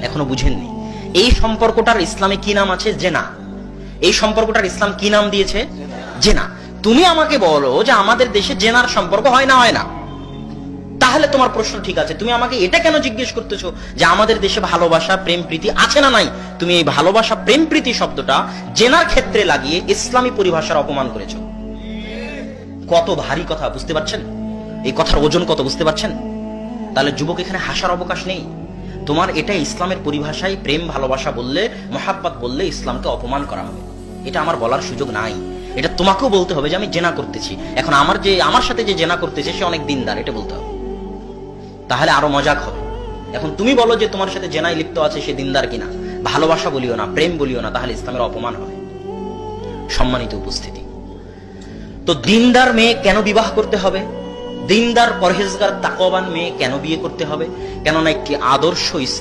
এখনো বুঝেননি। এই সম্পর্কটার ইসলামে কি নাম আছে? জেনা। এই সম্পর্কটার ইসলাম কি নাম দিয়েছে? জেনা। তুমি আমাকে বলো যে আমাদের দেশে জেনার সম্পর্ক হয় না হয় না, তাহলে তোমার প্রশ্ন ঠিক আছে। তুমি আমাকে এটা কেন জিজ্ঞেস করতেছো যে আমাদের দেশে ভালোবাসা প্রেম প্রীতি আছে না নাই? তুমি এই ভালোবাসা প্রেম প্রীতি শব্দটা জেনার ক্ষেত্রে লাগিয়ে ইসলামী পরিভাষার অপমান করেছো। কত ভারী কথা, বুঝতে পারছেন? এই কথার ওজন কত, বুঝতে পারছেন? তাহলে যুবক, এখানে হাসার অবকাশ নেই। তোমার এটা ইসলামের পরিভাষায় প্রেম ভালোবাসা বললে, মহাব্বত বললে ইসলামকে অপমান করা হবে। এটা আমার বলার সুযোগ নাই। এটা তোমাকেও বলতে হবে যে আমি জেনা করতেছি। এখন আমার সাথে যে জেনা করতেছে সে অনেক দিনদার, এটা বলতে হবে, তাহলে আরো মজাক হবে। এখন তুমি বলো যে তোমার সাথে জেনায় লিপ্ত আছে সে দিনদার কিনা, ভালোবাসা বলিও না, প্রেম বলিও না, তাহলে ইসলামের অপমান হবে। সম্মানিত উপস্থিতি, তো দিনদার মেয়ে কেন বিবাহ করতে হবে? দিনদার পরহেজগার তাকওয়াবান মেয়ে কেন বিয়ে করতে হবে? কেননা একটি আদর্শ